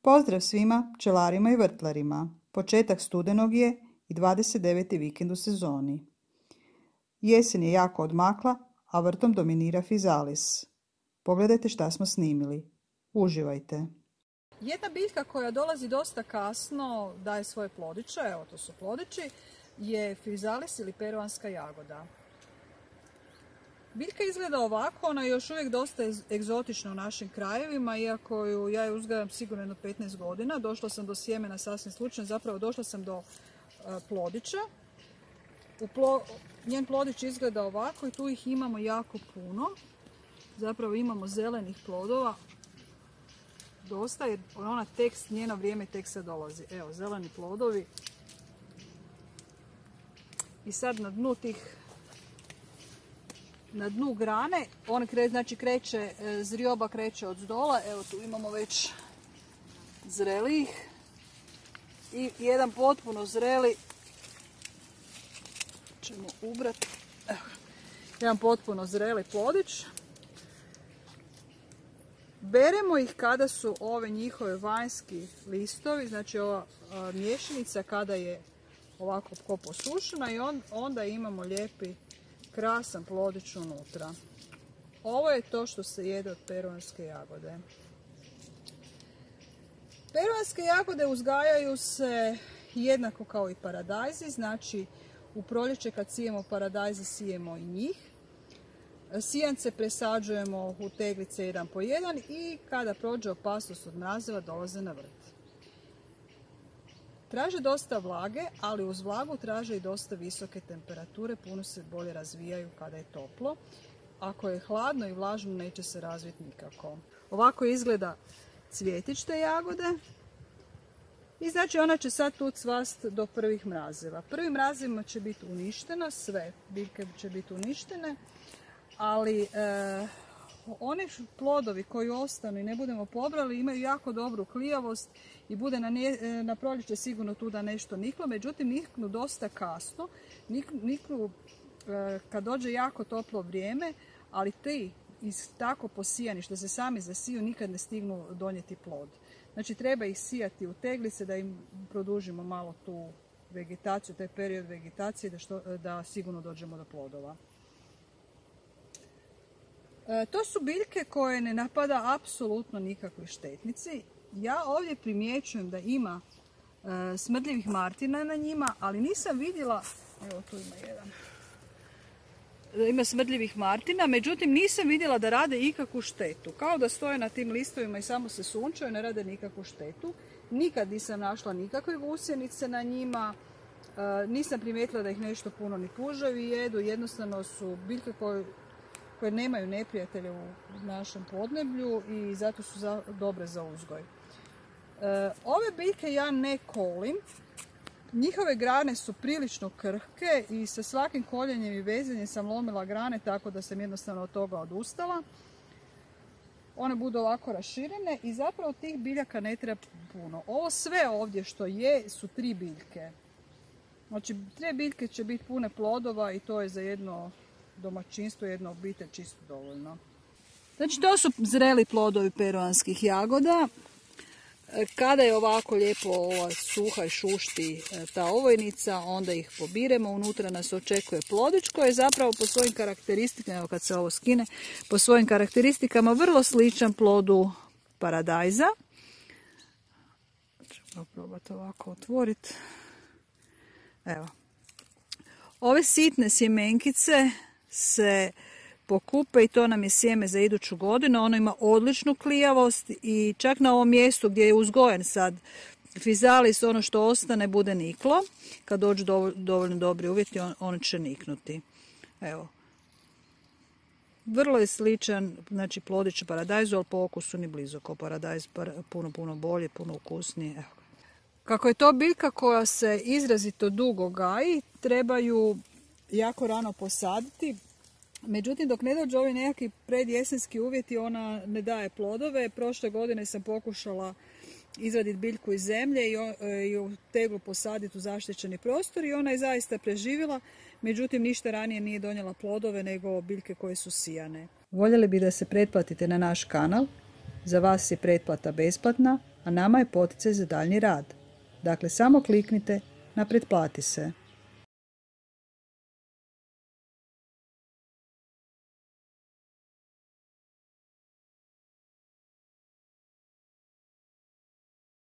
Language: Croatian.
Pozdrav svima pčelarima i vrtlarima. Početak studenog je i 29. vikend u sezoni. Jesen je jako odmakla, a vrtom dominira fizalis. Pogledajte šta smo snimili. Uživajte. Jedna biljka koja dolazi dosta kasno, daje svoje plodiće, evo to su plodići, je fizalis ili peruanska jagoda. Biljka izgleda ovako, ona je još uvijek dosta egzotična u našim krajevima, iako ja uzgajam sigurno jedno 15 godina. Došla sam do sjemena sasvim slučajno, zapravo došla sam do plodića. Njen plodić izgleda ovako i tu ih imamo jako puno. Zapravo imamo zelenih plodova dosta, jer ona njeno vrijeme tek sad dolazi. Evo, zeleni plodovi. I sad na dnu grane, zrioba kreće od zdola, evo tu imamo već zrelijih i jedan potpuno zreli, ćemo ubrati, jedan potpuno zreli plodić. Beremo ih kada su ove njihove vanjski listovi, znači ova mješanica kada je ovako ko posušena i onda imamo lijepi krasan plodić unutra. Ovo je to što se jede od peruanske jagode. Peruanske jagode uzgajaju se jednako kao i paradajzi, znači u proljeće kad sijemo paradajze sijemo i njih. Sijance presađujemo u teglice jedan po jedan i kada prođe opasnost od mrazeva dolaze na vrt. Traže dosta vlage, ali uz vlagu traže i dosta visoke temperature, puno se bolje razvijaju kada je toplo. Ako je hladno i vlažno neće se razviti nikako. Ovako izgleda cvjetić te jagode. I znači ona će sad tu cvast do prvih mrazeva. Prvim mrazevima će biti uništena, sve biljke će biti uništene, ali one plodovi koji ostanu i ne budemo pobrali imaju jako dobru klijavost i bude na proljeće sigurno tu da nešto niklo, međutim niknu dosta kasno, niknu kad dođe jako toplo vrijeme, ali ti tako posijani što se sami zasiju nikad ne stignu donijeti plod. Znači treba ih sijati u teglice da im produžimo malo tu vegetaciju, taj period vegetacije da sigurno dođemo do plodova. To su biljke koje ne napada apsolutno nikakvi štetnici. Ja ovdje primjećujem da ima smrdljivih martina na njima, ali nisam vidjela, evo tu ima jedan, da ima smrdljivih martina, međutim nisam vidjela da rade ikakvu štetu. Kao da stoje na tim listovima i samo se sunčaju, ne rade nikakvu štetu. Nikad nisam našla nikakve gusjenice na njima, nisam primijetila da ih nešto puno ni puževi jedu, jednostavno su biljke koje nemaju neprijatelje u našem podneblju i zato su dobre za uzgoj. Ove biljke ja ne kolim. Njihove grane su prilično krhke i sa svakim koljenjem i vezanjem sam lomila grane tako da sam jednostavno od toga odustala. One budu ovako raširene i zapravo tih biljaka ne treba puno. Ovo sve ovdje što je su 3 biljke. Znači 3 biljke će biti pune plodova i to je za jedno domaćinstvo, jedno obitelj čisto dovoljno. Znači to su zreli plodovi peruanskih jagoda. Kada je ovako lijepo suha i šušti ta ovojnica, onda ih pobiremo. Unutra nas očekuje plodić koji je zapravo po svojim karakteristikama, evo kad se ovo skine, po svojim karakteristikama vrlo sličan plodu paradajza. Ćemo probati ovako otvoriti. Evo. Ove sitne sjemenkice se pokupe i to nam je sjeme za iduću godinu. Ono ima odličnu klijavost i čak na ovom mjestu gdje je uzgojen sad fizalis, ono što ostane bude niklo. Kad dođu dovoljno dobri uvjeti, on će niknuti. Evo. Vrlo je sličan, znači plodić paradajzu, ali po okusu ni blizu kao paradajz, puno bolje, puno ukusnije. Evo. Kako je to biljka koja se izrazito dugo gaji, trebaju jako rano posaditi. Međutim, dok ne dođu ovi nekakvi predjesenski uvjeti, ona ne daje plodove. Prošle godine sam pokušala izvaditi biljku iz zemlje i u teglu posaditi u zaštićeni prostor i ona je zaista preživjela. Međutim, ništa ranije nije donijela plodove nego biljke koje su sijane. Voljeli bi da se pretplatite na naš kanal, Za vas je pretplata besplatna, a nama je poticaj za daljnji rad. Dakle, samo kliknite na pretplati se.